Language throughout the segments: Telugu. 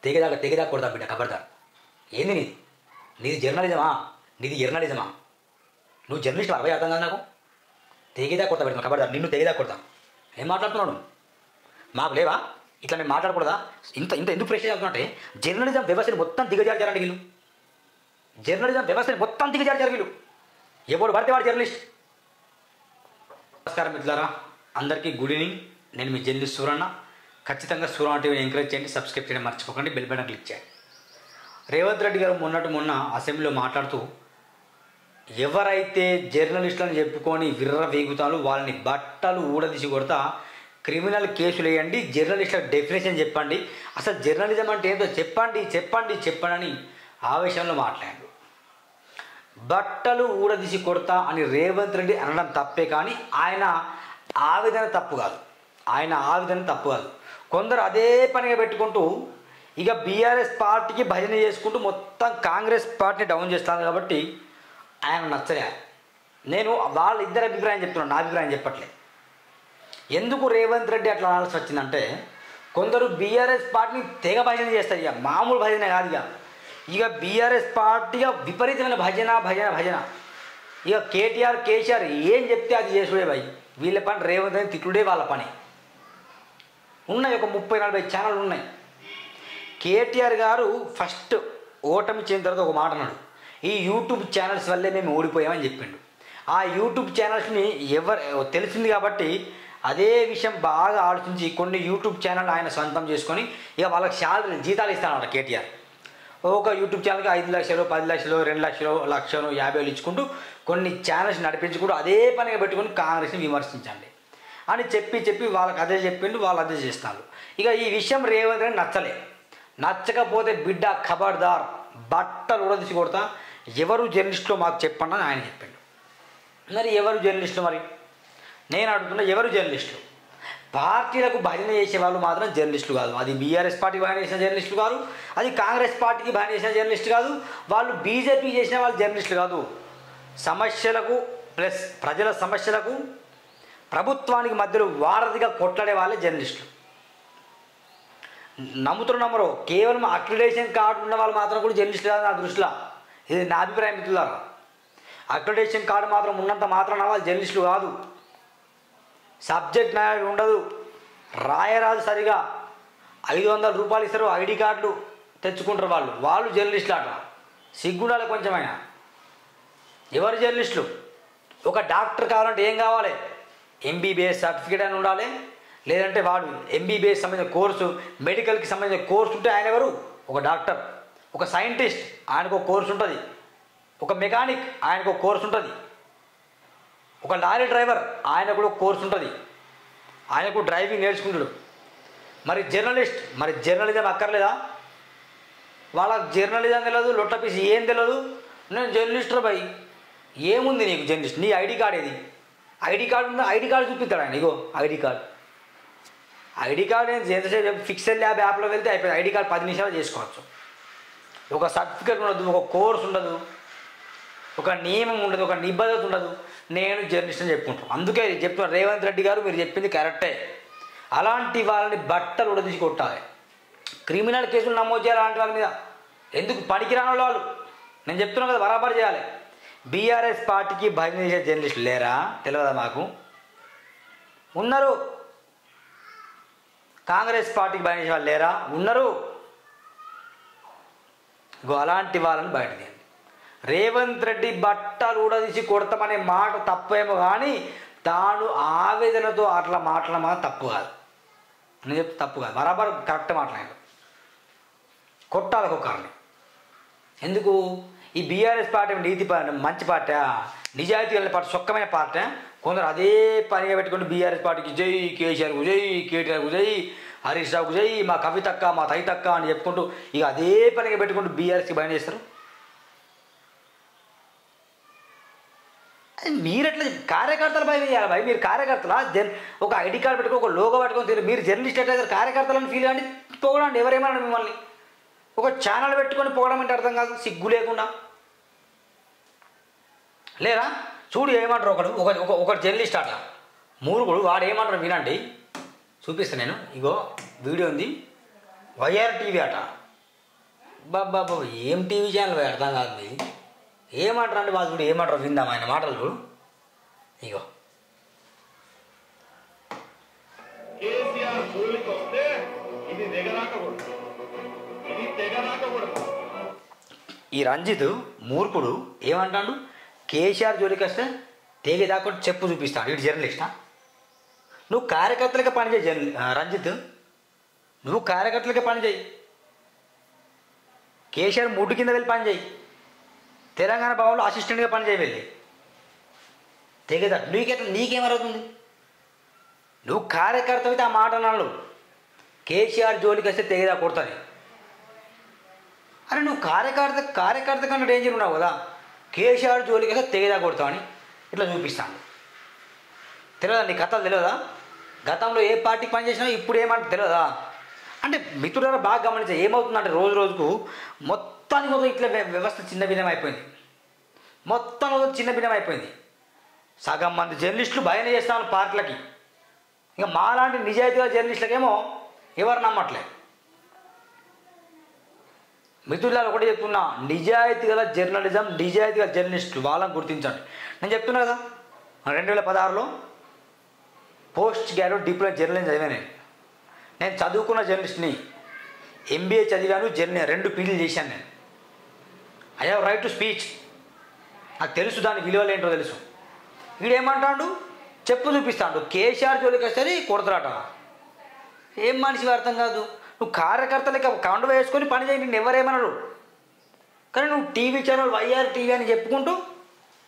తెగదాకా కొడతా బిడ్డ ఖబర్దార్. ఏంది నీది జర్నలిజమా? నీది జర్నలిజమా? నువ్వు జర్నలిస్ట్ అరవై అర్థం కాదు నాకు. తెగదాకా కొడతా బిడ్డ ఖబర్దార్. నిన్ను తెగదాకా కొడతా. ఏం మాట్లాడుతున్నావు? మాకు లేవా ఇట్లా మేము మాట్లాడకూడదా? ఇంత ఎందుకు ఫ్రెష్ అవుతున్నట్టే జర్నలిజం వ్యవస్థని మొత్తం దిగజార్చారండి వీళ్ళు. జర్నలిజం వ్యవస్థని మొత్తం దిగజార్చారు వీళ్ళు. ఎవడు పడితే వాడు జర్నలిస్ట్. నమస్కారం మిత్రులారా, అందరికీ గుడ్ ఈవినింగ్. నేను మీ జర్నలిస్ట్ సూరన్న. ఖచ్చితంగా సూరన్న టీవీని ఎంకరేజ్ చేయండి, సబ్స్క్రైబ్ చేయడం మర్చిపోకండి, బెల్ బటన్ క్లిక్ చేయండి. రేవంత్ రెడ్డి గారు మొన్న అసెంబ్లీలో మాట్లాడుతూ ఎవరైతే జర్నలిస్టులను చెప్పుకొని విర్ర వేగుతారో వాళ్ళని బట్టలు ఊడదీసి కొడతా క్రిమినల్ కేసులు వేయండి, జర్నలిస్టుల డెఫినేషన్ చెప్పండి, అసలు జర్నలిజం అంటే ఏంటో చెప్పండి అని ఆవేశంలో మాట్లాడాడు. బట్టలు ఊడదీసి కొడతా అని రేవంత్ రెడ్డి అనడం తప్పే, కానీ ఆయన ఆవేదన తప్పు కాదు. కొందరు అదే పనిగా పెట్టుకుంటూ ఇక బీఆర్ఎస్ పార్టీకి భజన చేసుకుంటూ మొత్తం కాంగ్రెస్ పార్టీని డౌన్ చేస్తాను కాబట్టి ఆయన నచ్చలే. నేను వాళ్ళిద్దరి అభిప్రాయం చెప్తున్నాను, నా అభిప్రాయం చెప్పట్లే. ఎందుకు రేవంత్ రెడ్డి అట్లా అనాల్సి వచ్చిందంటే, కొందరు బీఆర్ఎస్ పార్టీని తెగ భజన చేస్తారు. ఇక మామూలు భజన కాదు, ఇక బీఆర్ఎస్ పార్టీగా విపరీతమైన భజన. ఇక కేసీఆర్ ఏం చెప్తే అది చేసుడే భయ్. వీళ్ళ పని రేవంత్ రెడ్డి తిట్టుడే వాళ్ళ పని. ఉన్నాయి ఒక 30-40 ఛానళ్ళు ఉన్నాయి. కేటీఆర్ గారు ఫస్ట్ ఓటమి చెందిన తర్వాత ఒక మాట అన్నాడు, ఈ యూట్యూబ్ ఛానల్స్ వల్లే మేము ఓడిపోయామని చెప్పిండు. ఆ యూట్యూబ్ ఛానల్స్ని తెలిసింది కాబట్టి అదే విషయం బాగా ఆలోచించి కొన్ని యూట్యూబ్ ఛానల్ ఆయన సొంతం చేసుకొని ఇక వాళ్ళకి జీతాలు ఇస్తానమాట కేటీఆర్. ఒక యూట్యూబ్ ఛానల్కి 5 లక్షలు, 10 లక్షలు, 2 లక్షలు, 1,00,000, 50,000 ఇచ్చుకుంటూ కొన్ని ఛానల్స్ నడిపించుకుంటూ అదే పనిగా పెట్టుకొని కాంగ్రెస్ని విమర్శించండి అని చెప్పి వాళ్ళకి అదే చెప్పిండు, వాళ్ళు అదే చేస్తున్నారు. ఇక ఈ విషయం రేవంత్ రెడ్డి నచ్చకపోతే బిడ్డ ఖబర్దార్, బట్టలు ఉడదీసి కొడతా, ఎవరు జర్నలిస్టులో మాకు చెప్పండి అని ఆయన చెప్పిండు. మరి ఎవరు జర్నలిస్టులు? మరి నేను అడుగుతున్నా, ఎవరు జర్నలిస్టులు? పార్టీలకు భజన చేసే వాళ్ళు మాత్రం జర్నలిస్టులు కాదు. అది బీఆర్ఎస్ పార్టీ భజన చేసిన జర్నలిస్టులు కాదు, అది కాంగ్రెస్ పార్టీకి భజన చేసిన జర్నలిస్టు కాదు, వాళ్ళు బీజేపీ చేసిన వాళ్ళు జర్నలిస్టులు కాదు. సమస్యలకు ప్లస్ ప్రజల సమస్యలకు ప్రభుత్వానికి మధ్యలో వారధిగా కొట్లాడే వాళ్ళే జర్నలిస్టులు. నమ్మరు, కేవలం అక్రిడేషన్ కార్డు ఉన్న వాళ్ళు మాత్రం కూడా జర్నలిస్టులు కాదు నా దృష్టిలో. ఇది నా అభిప్రాయం మిత్రులారా. అక్రిడేషన్ కార్డు మాత్రం ఉన్నంత మాత్రం వాళ్ళు జర్నలిస్టులు కాదు. సబ్జెక్ట్ మ్యాటర్ ఉండదు, రాయరాదు సరిగా, 500 రూపాయలు ఇస్తారు, ఐడి కార్డులు తెచ్చుకుంటారు వాళ్ళు జర్నలిస్టులు అట. సిగ్గుండాలి కొంచెమైనా. ఎవరు జర్నలిస్టులు? ఒక డాక్టర్ కావాలంటే ఏం కావాలి? ఎంబీబీఎస్ సర్టిఫికేట్ అని ఉండాలి, లేదంటే వాడు ఎంబీబీఎస్ సంబంధించిన కోర్సు, మెడికల్కి సంబంధించిన కోర్సు ఉంటే ఆయన ఎవరు? ఒక డాక్టర్. ఒక సైంటిస్ట్ ఆయనకు ఒక కోర్సు ఉంటుంది, ఒక మెకానిక్ ఆయనకు ఒక కోర్సు ఉంటుంది, ఒక లారీ డ్రైవర్ ఆయనకు కూడా ఒక కోర్సు ఉంటుంది, ఆయనకు డ్రైవింగ్ నేర్చుకుంటాడు. మరి జర్నలిజం అక్కర్లేదా? వాళ్ళకి జర్నలిజం తెలియదు, లొట్టపీసి ఏం తెలియదు. నేను జర్నలిస్టు భయ్, ఏముంది నీకు జర్నలిస్ట్? నీ ఐడి కార్డ్ ఏది? ఐడి కార్డు ఉందా? ఐడి కార్డు చూపిస్తాడు ఆయన. ఇగో ఐడి కార్డు ఎంతసేపు ఫిక్సెల్ యాప్లో వెళ్తే అయిపోయింది. ఐడి కార్డు 10 నిమిషాలు చేసుకోవచ్చు. ఒక సర్టిఫికేట్ ఉండదు, ఒక కోర్స్ ఉండదు, ఒక నియమం ఉండదు, ఒక నిబద్ధత ఉండదు. నేను జర్నలిస్ట్ అని చెప్పుకుంటాను. అందుకే చెప్తున్నా, రేవంత్ రెడ్డి గారు మీరు చెప్పింది కరెక్టే. అలాంటి వాళ్ళని బట్టలు ఉడదీసి కొట్టాలి, క్రిమినల్ కేసులు నమోదు చేయాలి అలాంటి వాళ్ళ మీద. ఎందుకు పనికిరాని వాళ్ళు? నేను చెప్తున్నాను కదా, బరాబర్ చేయాలి. బీఆర్ఎస్ పార్టీకి భజన చేసే జర్నలిస్టులు లేరా? తెలియదా మాకు? ఉన్నారు. కాంగ్రెస్ పార్టీకి భజన చేసే వాళ్ళు లేరా? ఉన్నారు. అలాంటి వాళ్ళని బయట తీయండి. రేవంత్ రెడ్డి బట్టలు ఊడదీసి కొడతామనే మాట తప్పేమో, కానీ తాను ఆవేదనతో అట్లా మాట్లాడమా తప్పు కాదు. నేను చెప్తే తప్పు కాదు, బరాబర్ కరెక్ట్ మాట్లాడాను. కొట్టాలి ఒక్కొక్కరిని. ఎందుకు? ఈ బీఆర్ఎస్ పార్టీ నీతి మంచి పార్టీ, నిజాయితీ వెళ్ళిన పార్టీ, సొక్కమైన పార్టీ. కొందరు అదే పనిగా పెట్టుకుంటూ బీఆర్ఎస్ పార్టీకి జై కేసీఆర్కు జై, కేటీఆర్కు జై, హరీష్ రావుకు జై, మా కవితక్క, మా తైతక్క అని చెప్పుకుంటూ ఇక అదే పనిగా పెట్టుకుంటూ బీఆర్ఎస్కి భయం చేస్తారు. మీరెట్లా కార్యకర్తలు భయం చేయాలి భయ్? మీరు కార్యకర్తలా? ఒక ఐడి కార్డు పెట్టుకో, ఒక లోగో పెట్టుకొని మీరు జర్నలిస్ట్ ఎట్లయితే కార్యకర్తలను ఫీల్ అండి, పొగడండి. ఎవరేమన్నా మిమ్మల్ని ఒక ఛానల్ పెట్టుకొని పొగడం అంటే అర్థం కాదు, సిగ్గు లేకుండా లేరా? చూడు ఏమంటారు ఒక జర్నలిస్ట్ అట్లా మూరుగుడు, వాడు ఏమంటారు వినండి, చూపిస్తాను నేను. ఇగో వీడియో ఉంది, వైఆర్ టీవీ అట, బాబా ఏం టీవీ ఛానల్ అర్థం కాదు మీది. ఏమంటారు అంటే వాళ్ళు చూడు ఏమంటారు విందాం ఆయన మాటలు చూడు. ఇగో ఈ రంజిత్ మూర్ఖుడు ఏమంటాడు, కేసీఆర్ జోలికి వస్తే తేగి దాకా చెప్పు చూపిస్తాడు. ఇటు జర్నలిస్టా? నువ్వు కార్యకర్తలకే పనిచేయి రంజిత్, నువ్వు కార్యకర్తలకే పనిచేయి. కేసీఆర్ ముడ్డు కింద వెళ్ళి పనిచేయి. తెలంగాణ భవన్లో అసిస్టెంట్గా పనిచేయి వెళ్ళి. తెగదా నీకేమవుతుంది? నువ్వు కార్యకర్త అయితే ఆ మాట అన్నాడు, కేసీఆర్ జోలికి వస్తే తెగదా కొడుతుంది. అరే నువ్వు కార్యకర్త కన్నా డేంజర్ ఉన్నావు కదా. కేసీఆర్ జోలికి వస్తే తెగదా కొడతావు అని ఇట్లా చూపిస్తాను. తెలియదా? నీ కథలు తెలియదా? గతంలో ఏ పార్టీకి పనిచేసినా ఇప్పుడు ఏమంటే తెలియదా? అంటే మిత్రులారా బాగా గమనించారు. ఏమవుతుందంటే రోజు రోజుకు మొత్తం ఇట్లా వ్యవస్థ చిన్న భిన్నం అయిపోయింది. మొత్తం చిన్న భిన్నం అయిపోయింది. సగం మంది జర్నలిస్టులు భయం చేస్తాను పార్టీలకి. ఇంకా మాలాంటి నిజాయితీగా జర్నలిస్టులకేమో ఎవరు నమ్మట్లే. మిత్రులారా ఒకటి చెప్తున్నా, నిజాయితీ గల జర్నలిజం, నిజాయితీ గల జర్నలిస్టులు వాళ్ళని గుర్తించండి. నేను చెప్తున్నా కదా, 2016లో పోస్ట్ గ్రాడ్యుయేట్ డిప్లొమా జర్నలిజం చదివాను. నేను చదువుకున్న జర్నలిస్ట్ని, MBA చదివాను, 2 PhDలు చేశాను నేను. I have right to speech. నాకు తెలుసు దాని విలువలు ఏంటో తెలుసు. వీడేమంటాడు, చెప్పు చూపిస్తాడు, కేసీఆర్ జోలికి వస్తే కొడతారట. ఏం మనిషి అర్థం కాదు. నువ్వు కార్యకర్తలకి కండువ వేసుకొని పని చేయి, నిన్ను ఎవరేమన్నారు. కానీ నువ్వు టీవీ ఛానల్ వైఆర్ టీవీ అని చెప్పుకుంటూ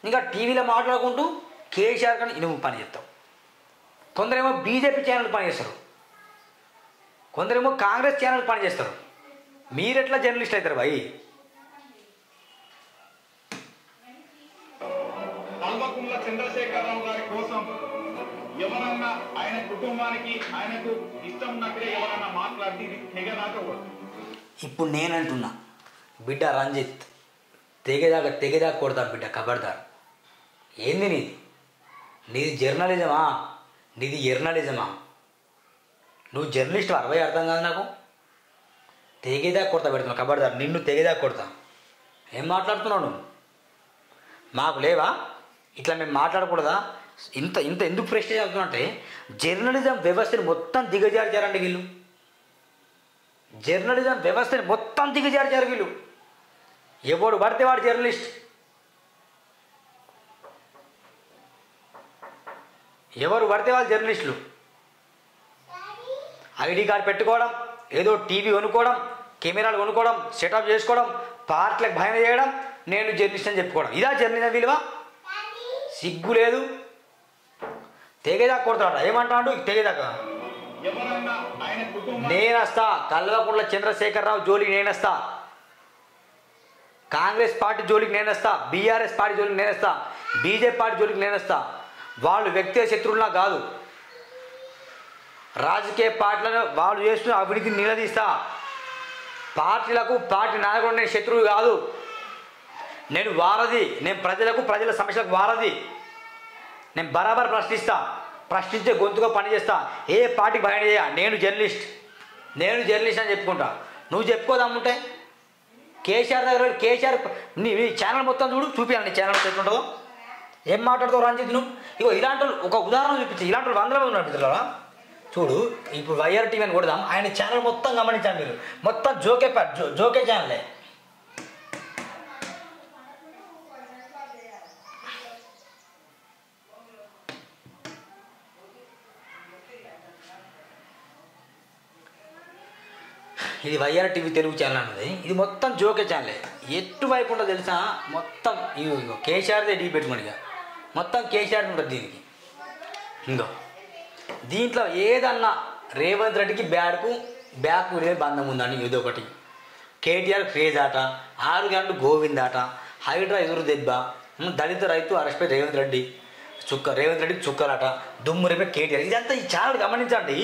ఇంకా టీవీలో మాట్లాడుకుంటూ కేసీఆర్ కానీ నువ్వు పని చేస్తావు. కొందరేమో బీజేపీ ఛానల్ పనిచేస్తారు, కొందరేమో కాంగ్రెస్ ఛానల్ పనిచేస్తారు. మీరెట్లా జర్నలిస్ట్ అవుతారు భయ్? చంద్రశేఖరరావు గారి కోసం ఎవరన్నా ఆయన కుటుంబానికి ఆయనకు ఇష్టం ఉన్నట్టుగా ఎవరన్నా మాట్లాడి తెగదాకూడదు. ఇప్పుడు నేనంటున్నా బిడ్డ రంజిత్, తెగదాకా కొడతాను బిడ్డ, ఖబర్దార్. ఏంది నీది జర్నలిజమా? నీది ఎర్నలిజమా? నువ్వు జర్నలిస్ట్ 60 అర్థం కాదు నాకు. తెగేదాకా కొడతా పెడుతున్నావు, ఖబర్దార్. నిన్ను తెగేదాకా కొడతా. ఏం మాట్లాడుతున్నావు నువ్వు? మాకు లేవా ఇట్లా మేము మాట్లాడకూడదా? ఇంత ఎందుకు ప్రెస్టేజ్ అవుతున్నా అంటే జర్నలిజం వ్యవస్థని మొత్తం దిగజార్చారండి వీళ్ళు. జర్నలిజం వ్యవస్థని మొత్తం దిగజార్చారు వీళ్ళు. ఎవడు పడితే వాడు జర్నలిస్ట్, ఎవరు పడితే వాళ్ళు జర్నలిస్టులు. ఐడి కార్డు పెట్టుకోవడం, ఏదో టీవీ కొనుక్కోవడం, కెమెరాలు కొనుక్కోవడం, సెటప్ చేసుకోవడం, పార్టీలకు భయం చేయడం, నేను జర్నలిస్ట్ అని చెప్పుకోవడం. ఇదా జర్నలిజం విలువ? సిగ్గు లేదు. తెగేదాకా కొడతాడు. ఏమంటాడు? తెగేదాకా నేనొస్తా. కల్వకుంట్ల చంద్రశేఖరరావు జోలికి నేనొస్తా, కాంగ్రెస్ పార్టీ జోలికి నేనొస్తా, బీఆర్ఎస్ పార్టీ జోలికి నేనొస్తా, బీజేపీ పార్టీ జోలికి నేనొస్తా. వాళ్ళు వ్యక్తిగత శత్రువులా కాదు. రాజకీయ పార్టీలను వాళ్ళు చేస్తున్న అవినీతిని నిలదీస్తా. పార్టీలకు పార్టీ నాయకుడు నేను శత్రువు కాదు. నేను వారధి. నేను ప్రజలకు, ప్రజల సమస్యలకు వారధి. నేను బరాబర్ ప్రశ్నించే గొంతుగా పనిచేస్తా. ఏ పార్టీకి భయం చేయ. నేను జర్నలిస్ట్ అని చెప్పుకుంటా. నువ్వు చెప్పుకోదమ్ముంటే కేసీఆర్ దగ్గర కేసీఆర్ నీ ఛానల్ మొత్తం చూపించాలి. నీ ఛానల్ ఎట్లుంటుందో, ఏం మాట్లాడుతావు రంజిత్ నువ్వు? ఇగో ఇలాంటి ఒక ఉదాహరణ చూపించి, ఇలాంటి 100 మంది ఉన్నారు మిత్రులారా. చూడు, ఇప్పుడు వైఆర్ టీవీ అని కొడదాం. ఆయన ఛానల్ మొత్తం గమనించాలి మీరు. మొత్తం జోకే ఛానలే. ఇది వైఆర్ టీవీ తెలుగు ఛానల్ అన్నది. ఇది మొత్తం జోకే ఛానలే. ఎటువైపు ఉంటుందో తెలుసా? మొత్తం ఇగో కేసీఆర్దే డీ పెట్టుకోండి. ఇక మొత్తం కేసీఆర్ ఉంటుంది దీనికి. ఇంకో దీంట్లో ఏదన్నా రేవంత్ రెడ్డికి బ్యాక్ ఉండేది బంధం ఉందని ఏదో ఒకటి. కేటీఆర్ క్రేజ్ ఆట, 6 గంటలు గోవింద్ ఆట, హైడ్రా ఎదురు దెబ్బ, దళిత రైతు అరెస్ట్ రేవంత్ రెడ్డికి చుక్కలాట, దుమ్ము రేపే కేటీఆర్. ఇదంతా ఈ ఛానల్ గమనించండి.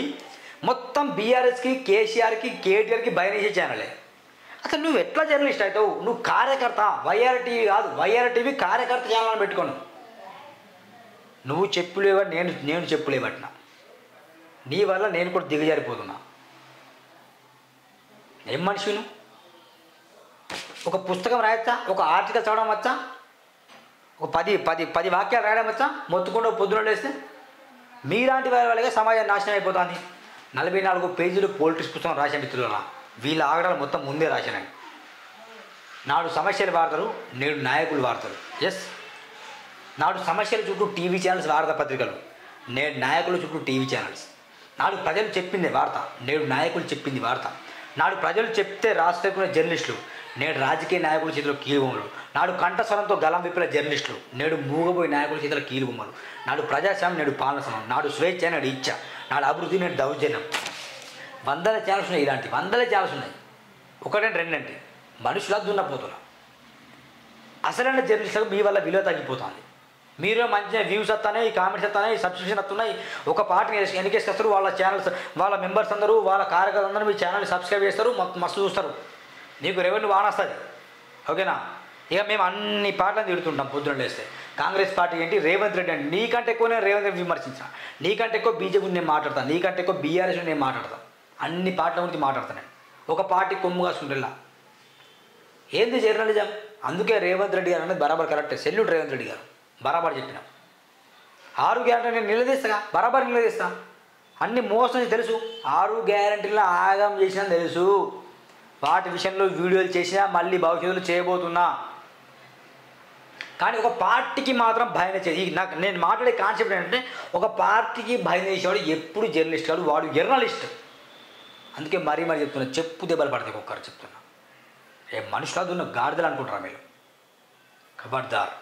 మొత్తం బీఆర్ఎస్కి, కేసీఆర్కి, కేటీఆర్కి భయనేసే ఛానలే. అసలు నువ్వు ఎట్లా జర్నలిస్ట్ అవుతావు? నువ్వు కార్యకర్త. వైఆర్ టీవీ కాదు, వైఆర్ టీవీ కార్యకర్త ఛానల్ అని పెట్టుకోను. నువ్వు చెప్పులేవా, నేను చెప్పులేవట్నా. నీ వల్ల నేను కూడా దిగజారిపోతున్నా. ఏం మనిషి నువ్వు? ఒక పుస్తకం రాయచ్చా, ఒక ఆర్టికల్ చదవడం వచ్చా, ఒక 10 వాక్యాలు రాయడం వచ్చా, మొత్తుకుండా పొద్దున లేస్తే? మీలాంటి వారి వాళ్ళగా సమాజం నాశనం అయిపోతుంది. 44 పేజీలు పొలిటిక్స్ పుస్తకం రాసే మిత్రుల వీళ్ళ ఆగడాలు మొత్తం ముందే రాశానండి. నాడు సమస్యలు వాడతారు, నేడు నాయకులు వాడతారు. ఎస్, నాడు సమస్యల చుట్టూ టీవీ ఛానల్స్, వార్తాపత్రికలు, నేడు నాయకుల చుట్టూ టీవీ ఛానల్స్. నాడు ప్రజలు చెప్పింది వార్త, నేడు నాయకులు చెప్పింది వార్త. నాడు ప్రజలు చెప్తే రాష్ట్రీయ జర్నలిస్టులు, నేడు రాజకీయ నాయకుల చేతిలో కీలుబొమ్మలు. నాడు కంఠస్వరంతో గలం విప్పిన జర్నలిస్టులు, నేడు మూగబోయి నాయకుల చేతిలో కీలుబొమ్మలు. నాడు ప్రజాస్వామ్యం, నేడు పాలన సమయం. నాడు స్వేచ్ఛ, నేడు ఇచ్చ. నాడు అభివృద్ధి, నేడు దౌర్జన్యం. వందల ఛానల్స్ ఉన్నాయి, ఇలాంటి వందల ఛానల్స్ ఉన్నాయి. ఒకటంటే రెండంటే మనుషులా దున్నపోతున్నారు. అసలైన జర్నలిస్టులకు మీ వల్ల విలువ తగ్గిపోతుంది. మీరు మంచిగా వ్యూస్ వస్తున్నాయి, కామెంట్స్ వస్తున్నాయి, సబ్స్క్రిప్షన్ వస్తున్నాయి. ఒక పార్టీని ఎన్నికేసుకొస్తారు, వాళ్ళ ఛానల్స్, వాళ్ళ మెంబర్స్ అందరూ, వాళ్ళ కార్యకర్తలు అందరూ మీ ఛానల్ని సబ్స్క్రైబ్ చేస్తారు, మస్తు చూస్తారు. మీకు రెవెన్యూ బాగా వస్తుంది. ఓకేనా? ఇక మేము అన్ని పార్టీలను తిడుతుంటాం పొద్దున లేస్తే. కాంగ్రెస్ పార్టీ ఏంటి, రేవంత్ రెడ్డి అంటే నీకంటే ఎక్కువ నేను రేవంత్ రెడ్డి విమర్శించాను, నీకంటే ఎక్కువ బీజేపీ నేను మాట్లాడతాను, నీకంటే ఎక్కువ బీఆర్ఎస్ నేను మాట్లాడతాను. అన్ని పార్టీల గురించి మాట్లాడతాను. ఒక పార్టీ కొమ్ము కాసుకుంటా ఏంది జర్నలిజం? అందుకే రేవంత్ రెడ్డి గారు అనేది బరాబర్ కరెక్టే. సెల్యూట్ రేవంత్ రెడ్డి గారు, బరాబర్ చెప్పినాం. 6 గ్యారెంటీ నేను నిలదీస్తా, బరాబర్ నిలదీస్తా. అన్ని మోసం తెలుసు, 6 గ్యారెంటీలో ఆగం చేసినా తెలుసు. వాటి విషయంలో వీడియోలు చేసినా మళ్ళీ భవిష్యత్తులో చేయబోతున్నా. కానీ ఒక పార్టీకి మాత్రం భయం చేసి, నేను మాట్లాడే కాన్సెప్ట్ ఏంటంటే, ఒక పార్టీకి భయం చేసేవాడు ఎప్పుడు జర్నలిస్ట్ కాదు, వాడు జర్నలిస్ట్. అందుకే మరీ చెప్తున్నా, చెప్పు దెబ్బలు పడతాయి. ఒక్కరు చెప్తున్నా, ఏ మనుషులు ఉన్న గాడిదలు అనుకుంటారా మీరు? ఖబర్దార్.